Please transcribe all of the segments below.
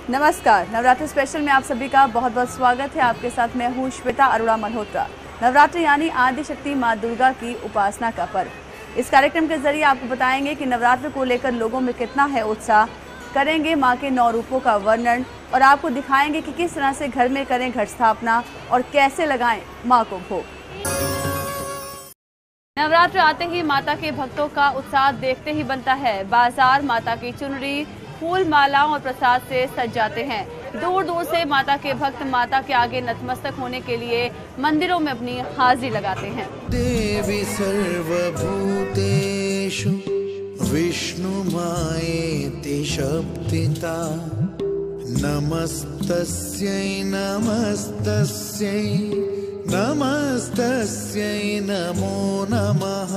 नमस्कार, नवरात्रि स्पेशल में आप सभी का बहुत बहुत स्वागत है। आपके साथ मैं हूँ श्वेता अरोड़ा मल्होत्रा। नवरात्रि यानी आदि शक्ति माँ दुर्गा की उपासना का पर्व। इस कार्यक्रम के जरिए आपको बताएंगे कि नवरात्र को लेकर लोगों में कितना है उत्साह, करेंगे माँ के 9 रूपों का वर्णन और आपको दिखाएंगे कि किस तरह से घर में करें घट स्थापना और कैसे लगाएं माँ को भोग। नवरात्र आते ही माता के भक्तों का उत्साह देखते ही बनता है। बाजार माता की चुनरी, फूल, मालाओं और प्रसाद से सज जाते हैं। दूर दूर से माता के भक्त माता के आगे नतमस्तक होने के लिए मंदिरों में अपनी हाजिरी लगाते हैं। देवी सर्वभूतेषु विष्णुमायेति शब्दिता, नमस्तस्यै नमस्तस्यै नमस्तस्यै नमो नमः।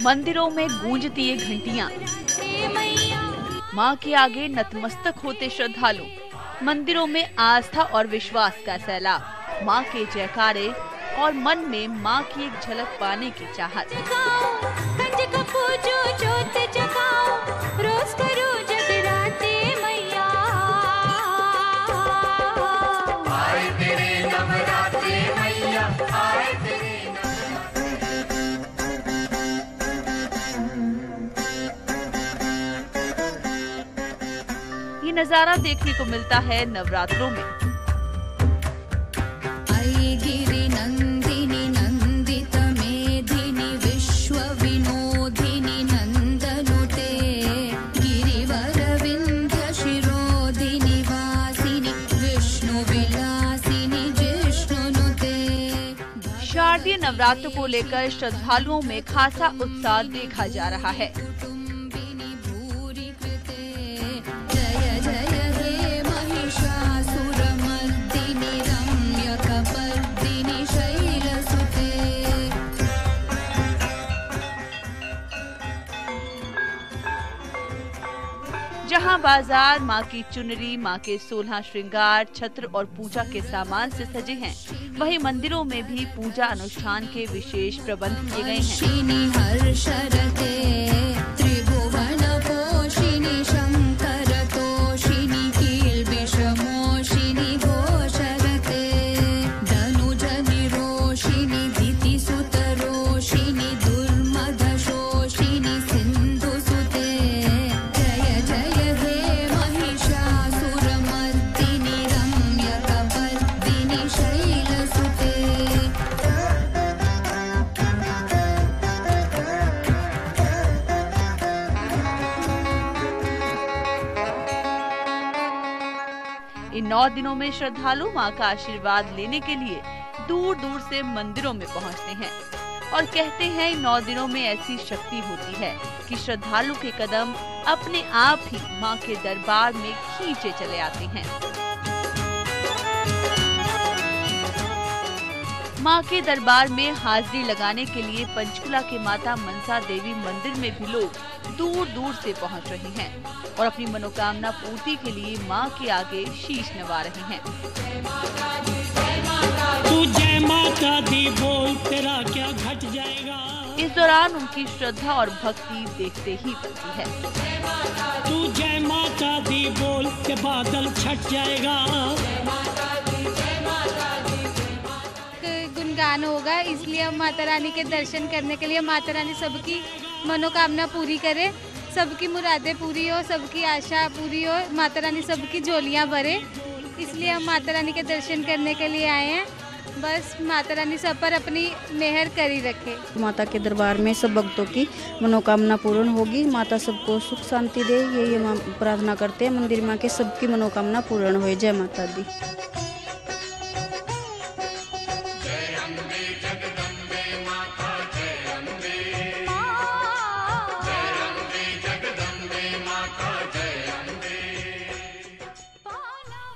मंदिरों में गूंजती ये घंटियां, माँ के आगे नतमस्तक होते श्रद्धालु, मंदिरों में आस्था और विश्वास का सैलाब, माँ के जयकारे और मन में माँ की एक झलक पाने की चाहत। ये नजारा देखने को मिलता है नवरात्रों में। गिरि नंदिनी नंदित मेधिनी विश्व विनोदिनी नंदनुते, गिरिवर विंध्य शिरोधिनी वासिनी विष्णु विलासिनी जिष्णुनुते। शारदीय नवरात्र को लेकर श्रद्धालुओं में खासा उत्साह देखा जा रहा है। जहां बाजार माँ की चुनरी, माँ के 16 श्रृंगार, छत्र और पूजा के सामान से सजे हैं, वहीं मंदिरों में भी पूजा अनुष्ठान के विशेष प्रबंध किए गए इन 9 दिनों में श्रद्धालु माँ का आशीर्वाद लेने के लिए दूर दूर से मंदिरों में पहुँचते हैं और कहते हैं इन 9 दिनों में ऐसी शक्ति होती है कि श्रद्धालु के कदम अपने आप ही माँ के दरबार में खींचे चले आते हैं। माँ के दरबार में हाजिरी लगाने के लिए पंचकुला के माता मनसा देवी मंदिर में भी लोग दूर दूर से पहुँच रहे हैं और अपनी मनोकामना पूर्ति के लिए माँ के आगे शीश नवा रहे हैं। तू जय माता दी बोल, तेरा क्या घट जाएगा। इस दौरान उनकी श्रद्धा और भक्ति देखते ही बनती है। तू जय माता दी बोल के बादल छट जाएगा। गुणगान होगा, इसलिए हम माता रानी के दर्शन करने के लिए माता रानी सबकी मनोकामना पूरी करे, सबकी मुरादें पूरी हो, सबकी आशा पूरी हो, माता रानी सबकी झोलियाँ भरे, इसलिए हम माता रानी के दर्शन करने के लिए आए हैं। बस माता रानी सब पर अपनी मेहर करी रखे। माता के दरबार में सब भक्तों की मनोकामना पूर्ण होगी, माता सबको सुख शांति दे, ये प्रार्थना करते हैं। मंदिर माँ के सबकी मनोकामना पूर्ण हो। जय माता दी।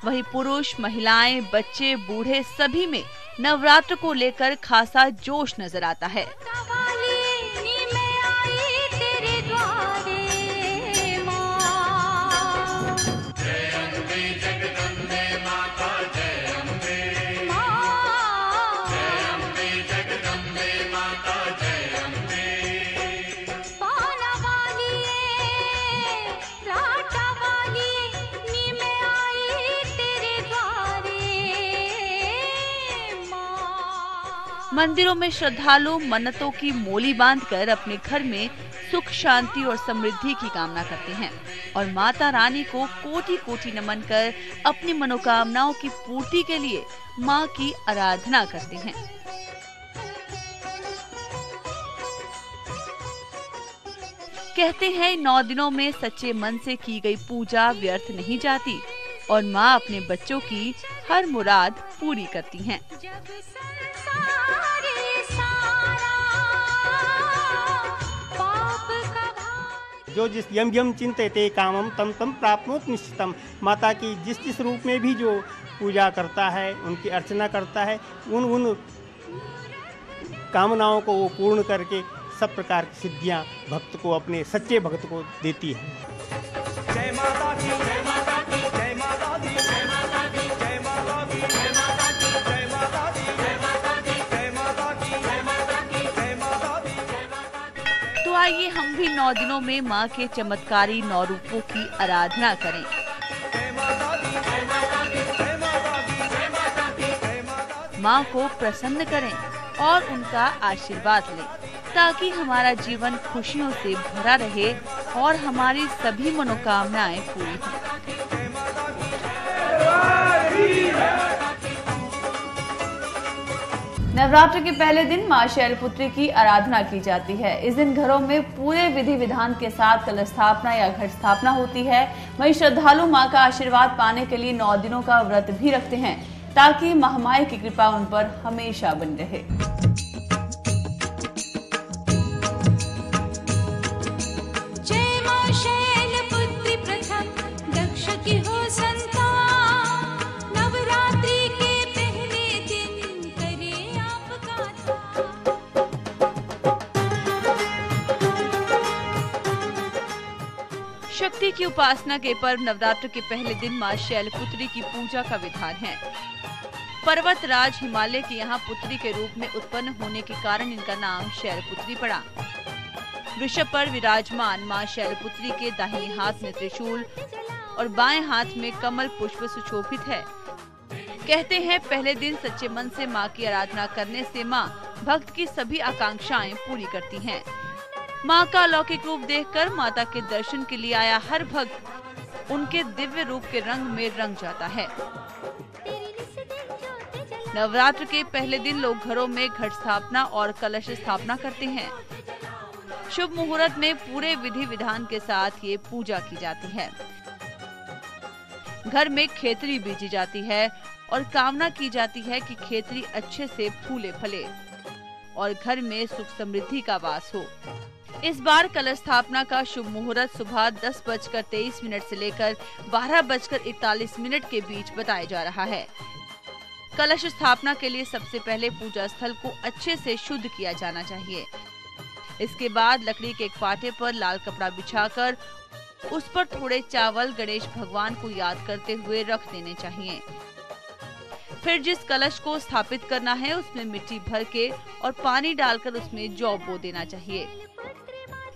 वहीं पुरुष, महिलाएं, बच्चे, बूढ़े सभी में नवरात्र को लेकर खासा जोश नजर आता है। मंदिरों में श्रद्धालु मन्नतों की मोली बांधकर अपने घर में सुख, शांति और समृद्धि की कामना करते हैं और माता रानी को कोटि कोटि नमन कर अपनी मनोकामनाओं की पूर्ति के लिए मां की आराधना करते हैं। कहते हैं 9 दिनों में सच्चे मन से की गई पूजा व्यर्थ नहीं जाती और मां अपने बच्चों की हर मुराद पूरी करती हैं। जो जिस यम यम चिंतते कामम तम तम प्राप्नोति निश्चितम। माता की जिस रूप में भी जो पूजा करता है, उनकी अर्चना करता है, उन कामनाओं को वो पूर्ण करके सब प्रकार की सिद्धियां भक्त को, अपने सच्चे भक्त को देती है। जय माता दी, जय माता दी, जय माता दी, जय माता दी, जय माता दी, जय माता दी, जय माता दी, जय माता दी, जय माता दी, जय माता दी, जय माता दी, जय माता दी। तो आइए हम भी 9 दिनों में मां के चमत्कारी 9 रूपों की आराधना करें। मां को प्रसन्न करें और उनका आशीर्वाद लें ताकि हमारा जीवन खुशियों से भरा रहे और हमारी सभी मनोकामनाएं पूरी हों। नवरात्र के पहले दिन मां शैलपुत्री की आराधना की जाती है। इस दिन घरों में पूरे विधि विधान के साथ कलश स्थापना या घट स्थापना होती है। वहीं श्रद्धालु मां का आशीर्वाद पाने के लिए 9 दिनों का व्रत भी रखते हैं ताकि महामाई की कृपा उन पर हमेशा बनी रहे। जय मां शैलपुत्री प्रथम दक्ष की हो संतान, नवरात्रि के पहले दिन करे आपका शक्ति की उपासना के पर्व नवरात्र के पहले दिन मां शैलपुत्री की पूजा का विधान है। पर्वत राज हिमालय की यहाँ पुत्री के रूप में उत्पन्न होने के कारण इनका नाम शैलपुत्री पड़ा। वृषभ पर विराजमान मां शैलपुत्री के दाहिने हाथ में त्रिशूल और बाएं हाथ में कमल पुष्प सुशोभित है। कहते हैं पहले दिन सच्चे मन से मां की आराधना करने से मां भक्त की सभी आकांक्षाएं पूरी करती हैं। मां का अलौकिक रूप देखकर माता के दर्शन के लिए आया हर भक्त उनके दिव्य रूप के रंग में रंग जाता है। नवरात्र के पहले दिन लोग घरों में घट स्थापना और कलश स्थापना करते हैं। शुभ मुहूर्त में पूरे विधि विधान के साथ ये पूजा की जाती है। घर में खेतरी बीजी जाती है और कामना की जाती है कि खेतरी अच्छे से फूले फले और घर में सुख समृद्धि का वास हो। इस बार कलश स्थापना का शुभ मुहूर्त सुबह 10:23 से लेकर 12:41 के बीच बताया जा रहा है। कलश स्थापना के लिए सबसे पहले पूजा स्थल को अच्छे से शुद्ध किया जाना चाहिए। इसके बाद लकड़ी के एक पाटे पर लाल कपड़ा बिछाकर उस पर थोड़े चावल गणेश भगवान को याद करते हुए रख देने चाहिए। फिर जिस कलश को स्थापित करना है उसमें मिट्टी भर के और पानी डालकर उसमें जौ बो देना चाहिए।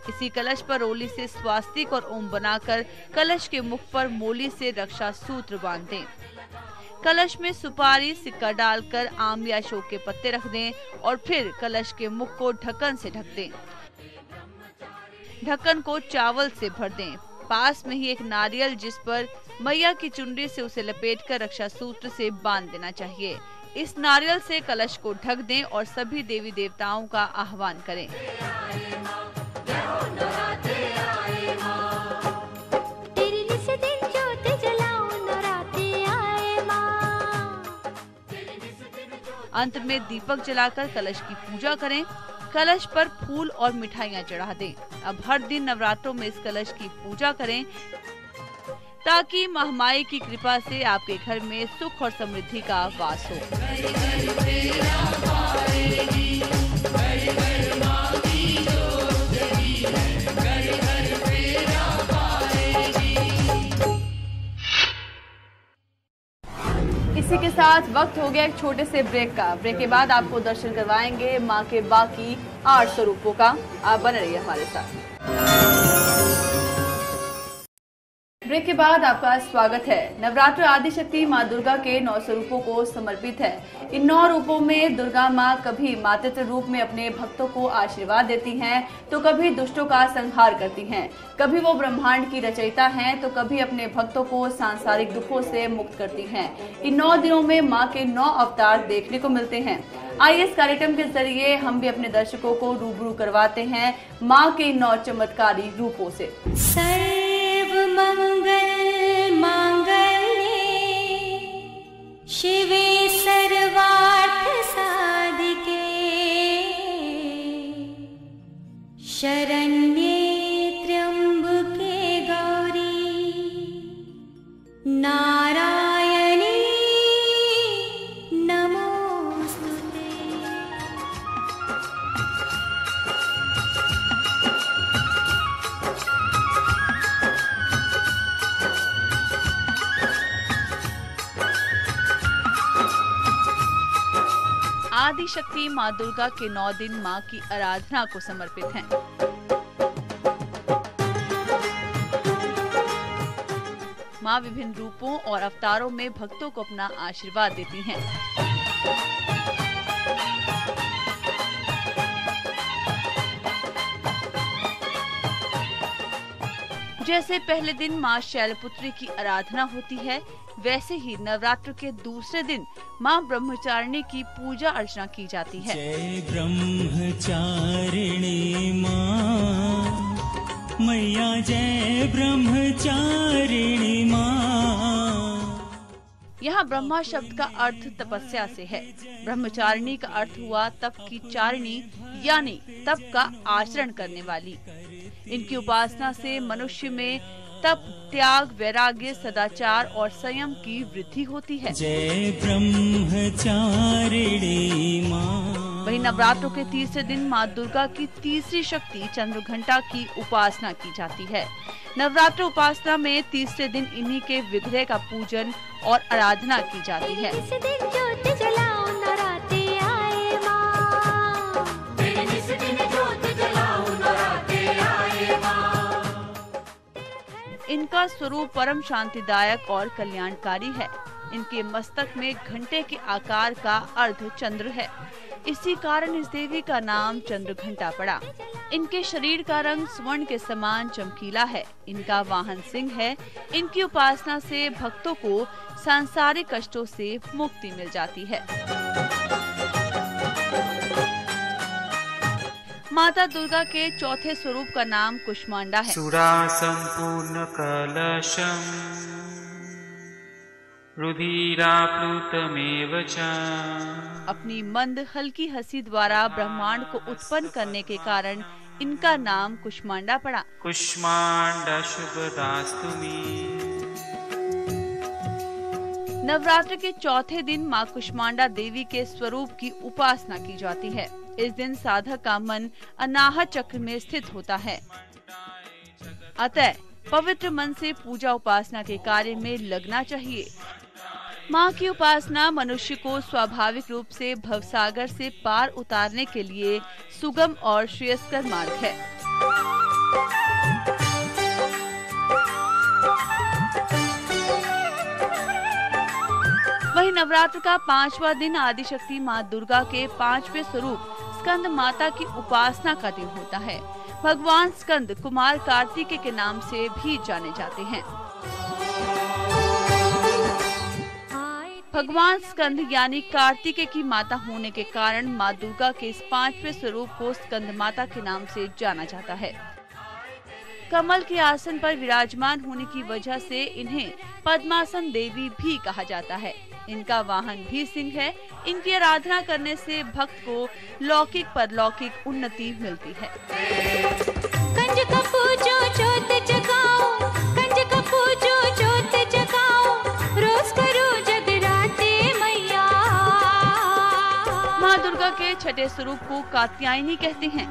इसी कलश पर रोली से स्वास्तिक और ओम बनाकर कलश के मुख पर मोली से रक्षा सूत्र बांध दें। कलश में सुपारी सिक्का डालकर आम या अशोक के पत्ते रख दें और फिर कलश के मुख को ढक्कन से ढक दें। ढक्कन को चावल से भर दें। पास में ही एक नारियल जिस पर मैया की चुनरी से उसे लपेटकर रक्षा सूत्र से बांध देना चाहिए। इस नारियल से कलश को ढक दें और सभी देवी देवताओं का आह्वान करें। अंत में दीपक जलाकर कलश की पूजा करें। कलश पर फूल और मिठाइयां चढ़ा दें। अब हर दिन नवरात्रों में इस कलश की पूजा करें ताकि महामाई की कृपा से आपके घर में सुख और समृद्धि का वास हो। इसी के साथ वक्त हो गया एक छोटे से ब्रेक का। ब्रेक के बाद आपको दर्शन करवाएंगे मां के बाकी 8 स्वरूपों का। आप बने रहिए हमारे साथ। ब्रेक के बाद आपका स्वागत है। नवरात्र आदिशक्ति मां दुर्गा के 9 स्वरूपों को समर्पित है। इन 9 रूपों में दुर्गा मां कभी मातृत्व रूप में अपने भक्तों को आशीर्वाद देती हैं, तो कभी दुष्टों का संहार करती हैं। कभी वो ब्रह्मांड की रचयिता हैं, तो कभी अपने भक्तों को सांसारिक दुखों से मुक्त करती हैं। इन 9 दिनों में मां के 9 अवतार देखने को मिलते हैं। आइए इस कार्यक्रम के जरिए हम भी अपने दर्शकों को रूबरू करवाते हैं मां के 9 चमत्कारी रूपों से। मंगल मांगल्ये शिवे सर्वार्थ साधिके शरण्ये त्र्यंबके गौरी नारायणी नमोस्तुते। आदिशक्ति मां दुर्गा के 9 दिन मां की आराधना को समर्पित हैं। मां विभिन्न रूपों और अवतारों में भक्तों को अपना आशीर्वाद देती हैं। जैसे पहले दिन मां शैलपुत्री की आराधना होती है, वैसे ही नवरात्र के दूसरे दिन मां ब्रह्मचारिणी की पूजा अर्चना की जाती है। जय ब्रह्मचारिणी मां मैया, जय ब्रह्मचारिणी मां। यहाँ ब्रह्मा शब्द का अर्थ तपस्या से है। ब्रह्मचारिणी का अर्थ हुआ तप की चारिणी, यानी तप का आचरण करने वाली। इनकी उपासना से मनुष्य में तप, त्याग, वैराग्य, सदाचार और संयम की वृद्धि होती है। जय ब्रह्मचारिणी मां। वहीं नवरात्रों के तीसरे दिन मां दुर्गा की तीसरी शक्ति चंद्रघंटा की उपासना की जाती है। नवरात्र उपासना में तीसरे दिन इन्हीं के विग्रह का पूजन और आराधना की जाती है। इनका स्वरूप परम शांतिदायक और कल्याणकारी है। इनके मस्तक में घंटे के आकार का अर्ध चंद्र है। इसी कारण इस देवी का नाम चंद्रघंटा पड़ा। इनके शरीर का रंग स्वर्ण के समान चमकीला है। इनका वाहन सिंह है। इनकी उपासना से भक्तों को सांसारिक कष्टों से मुक्ति मिल जाती है। माता दुर्गा के चौथे स्वरूप का नाम कुष्मांडा है। सुरा संपूर्ण कलशम रुधिराप्लुतमेव च। अपनी मंद हल्की हंसी द्वारा ब्रह्मांड को उत्पन्न करने के कारण इनका नाम कुष्मांडा पड़ा। कुष्मांडा शुभदास्तु मे। नवरात्र के चौथे दिन मां कुष्मांडा देवी के स्वरूप की उपासना की जाती है। इस दिन साधक का मन अनाहत चक्र में स्थित होता है। अतः पवित्र मन से पूजा उपासना के कार्य में लगना चाहिए। मां की उपासना मनुष्य को स्वाभाविक रूप से भवसागर से पार उतारने के लिए सुगम और श्रेयस्कर मार्ग है। वहीं नवरात्र का 5वां दिन आदिशक्ति मां दुर्गा के 5वें स्वरूप स्कंद माता की उपासना का दिन होता है। भगवान स्कंद कुमार कार्तिकेय के नाम से भी जाने जाते हैं। भगवान स्कंद यानी कार्तिकेय की माता होने के कारण मां दुर्गा के इस 5वें स्वरूप को स्कंद माता के नाम से जाना जाता है। कमल के आसन पर विराजमान होने की वजह से इन्हें पद्मासन देवी भी कहा जाता है। इनका वाहन भी सिंह है। इनकी आराधना करने से भक्त को लौकिक परलौकिक उन्नति मिलती है। कंज का पूजो ज्योत जगाओ, कंज का पूजो ज्योत दुर्गा के छठे स्वरूप को कात्यायनी कहते हैं।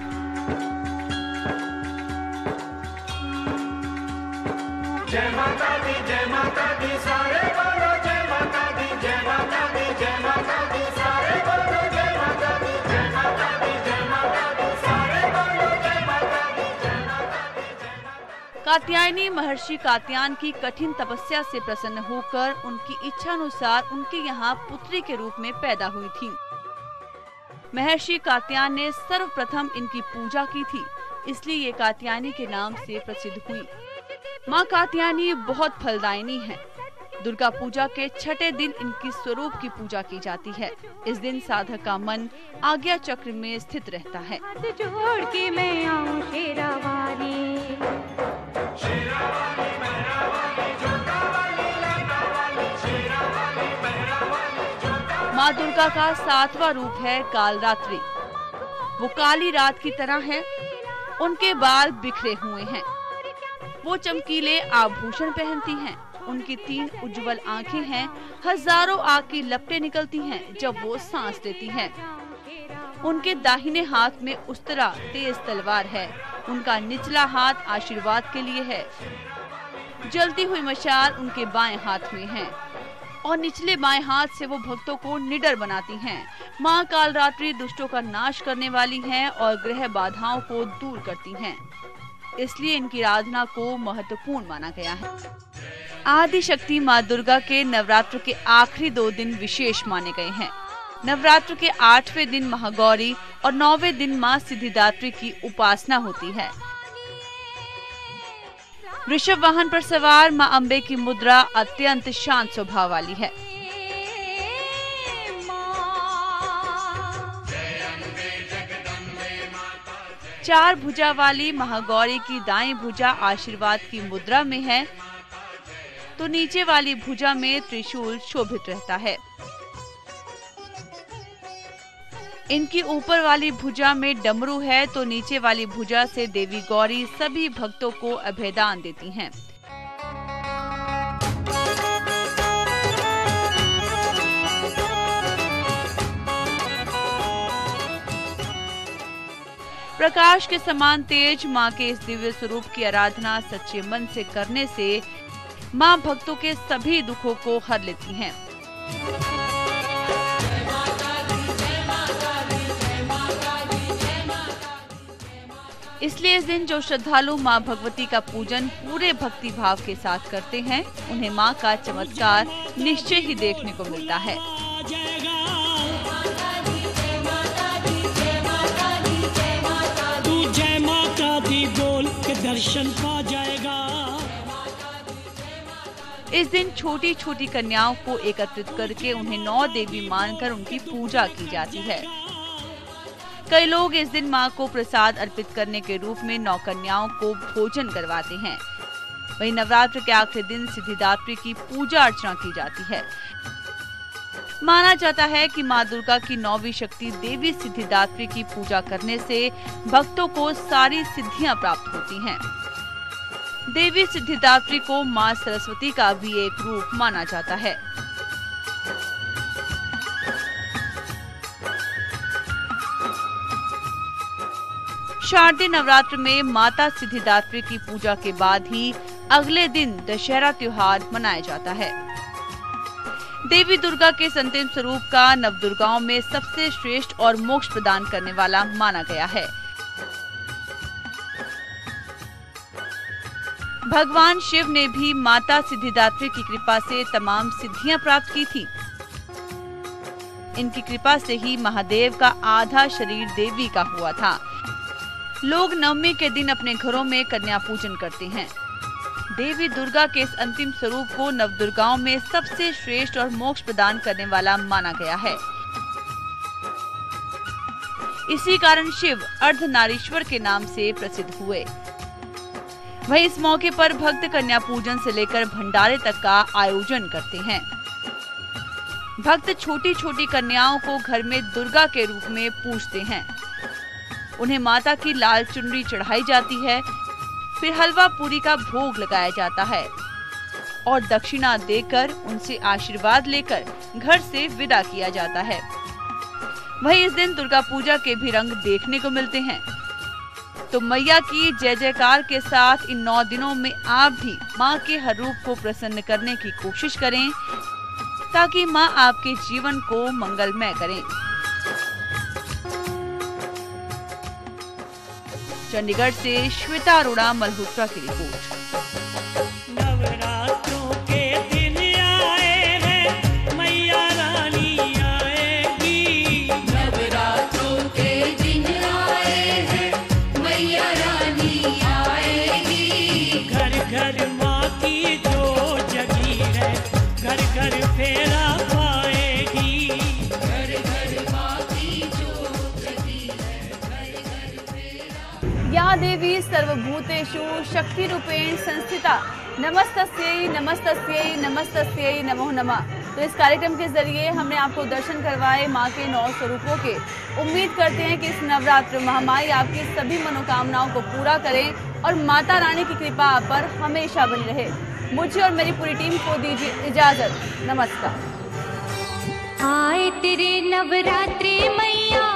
जय माता दी, जय माता दी, सारे बोलो जय माता दी, जय माता दी, जय माता दी, सारे बोलो जय माता दी, जय माता दी, जय माता दी, सारे बोलो जय माता दी, जय माता दी, जय माता दी। कात्यायनी महर्षि कात्यायन की कठिन तपस्या से प्रसन्न होकर उनकी इच्छा अनुसार उनके यहाँ पुत्री के रूप में पैदा हुई थी। महर्षि कात्यायन ने सर्वप्रथम इनकी पूजा की थी, इसलिए ये कात्यायनी के नाम से प्रसिद्ध हुई। माँ कात्यायनी बहुत फलदायिनी है। दुर्गा पूजा के छठे दिन इनकी स्वरूप की पूजा की जाती है। इस दिन साधक का मन आज्ञा चक्र में स्थित रहता है। जोड़ के मैं आऊं शेरावाली, शेरावाली, मेहरावाली, जोतावाली, लाटावाली, शेरावाली, मेहरावाली, जोतावाली। माँ दुर्गा का 7वां रूप है कालरात्रि। वो काली रात की तरह है। उनके बाल बिखरे हुए हैं। वो चमकीले आभूषण पहनती हैं। उनकी 3 उज्जवल आंखें हैं। हजारों आग की लपटें निकलती हैं जब वो सांस लेती हैं। उनके दाहिने हाथ में उस्तरा तेज तलवार है। उनका निचला हाथ आशीर्वाद के लिए है। जलती हुई मशाल उनके बाएं हाथ में है और निचले बाएं हाथ से वो भक्तों को निडर बनाती हैं। माँ कालरात्रि दुष्टों का नाश करने वाली हैं और ग्रह बाधाओं को दूर करती हैं। इसलिए इनकी आराधना को महत्वपूर्ण माना गया है। आदि शक्ति माँ दुर्गा के नवरात्र के आखिरी 2 दिन विशेष माने गए हैं। नवरात्र के 8वें दिन महागौरी और 9वें दिन माँ सिद्धिदात्री की उपासना होती है। वृषभ वाहन पर सवार माँ अम्बे की मुद्रा अत्यंत शांत स्वभाव वाली है। चार भुजा वाली महागौरी की दाईं भुजा आशीर्वाद की मुद्रा में है, तो नीचे वाली भुजा में त्रिशूल शोभित रहता है। इनकी ऊपर वाली भुजा में डमरू है, तो नीचे वाली भुजा से देवी गौरी सभी भक्तों को अभयदान देती हैं। प्रकाश के समान तेज माँ के इस दिव्य स्वरूप की आराधना सच्चे मन से करने से माँ भक्तों के सभी दुखों को हर लेती हैं। इसलिए इस दिन जो श्रद्धालु माँ भगवती का पूजन पूरे भक्ति भाव के साथ करते हैं, उन्हें माँ का चमत्कार निश्चय ही देखने को मिलता है। बोल के दर्शन पा जाएगा। इस दिन छोटी छोटी कन्याओं को एकत्रित करके उन्हें 9 देवी मानकर उनकी पूजा की जाती है। कई लोग इस दिन माँ को प्रसाद अर्पित करने के रूप में 9 कन्याओं को भोजन करवाते हैं। वहीं नवरात्र के आखिरी दिन सिद्धिदात्री की पूजा अर्चना की जाती है। माना जाता है कि माँ दुर्गा की 9वीं शक्ति देवी सिद्धिदात्री की पूजा करने से भक्तों को सारी सिद्धियां प्राप्त होती हैं। देवी सिद्धिदात्री को माँ सरस्वती का भी एक रूप माना जाता है। शारदीय नवरात्र में माता सिद्धिदात्री की पूजा के बाद ही अगले दिन दशहरा त्योहार मनाया जाता है। देवी दुर्गा के अंतिम स्वरूप का नवदुर्गाओं में सबसे श्रेष्ठ और मोक्ष प्रदान करने वाला माना गया है। भगवान शिव ने भी माता सिद्धिदात्री की कृपा से तमाम सिद्धियां प्राप्त की थी। इनकी कृपा से ही महादेव का आधा शरीर देवी का हुआ था। लोग नवमी के दिन अपने घरों में कन्या पूजन करते हैं। देवी दुर्गा के इस अंतिम स्वरूप को नवदुर्गाओं में सबसे श्रेष्ठ और मोक्ष प्रदान करने वाला माना गया है। इसी कारण शिव अर्धनारीश्वर के नाम से प्रसिद्ध हुए। वहीं इस मौके पर भक्त कन्या पूजन से लेकर भंडारे तक का आयोजन करते हैं। भक्त छोटी छोटी कन्याओं को घर में दुर्गा के रूप में पूजते हैं। उन्हें माता की लाल चुनरी चढ़ाई जाती है, फिर हलवा पूरी का भोग लगाया जाता है और दक्षिणा देकर उनसे आशीर्वाद लेकर घर से विदा किया जाता है। वहीं इस दिन दुर्गा पूजा के भी रंग देखने को मिलते हैं। तो मैया की जय जयकार के साथ इन 9 दिनों में आप भी माँ के हर रूप को प्रसन्न करने की कोशिश करें, ताकि माँ आपके जीवन को मंगलमय करें। चंडीगढ़ से श्वेता अरोड़ा मल्होत्रा की रिपोर्ट। नवरात्रों के दिन आए हैं, मैया रानी आएगी। नवरात्रों के दिन आए हैं, मैया रानी आएगी। घर घर माँ की जो जगी है, घर घर फेरा पाएगी। घर घर माँ की जो जगी है, घर घर फेरा। या देवी सर्वभूतेषु शक्तिरूपेण संस्थिता नमस्तस्यै नमस्तस्यै नमस्तस्यै नमो नमः। तो इस कार्यक्रम के जरिए हमने आपको दर्शन करवाए माँ के 9 स्वरूपों के। उम्मीद करते हैं कि इस नवरात्र महामाई आपकी सभी मनोकामनाओं को पूरा करें और माता रानी की कृपा आप पर हमेशा बनी रहे। मुझे और मेरी पूरी टीम को दीजिए इजाजत। नमस्कार। आए तेरे नवरात्रि मैया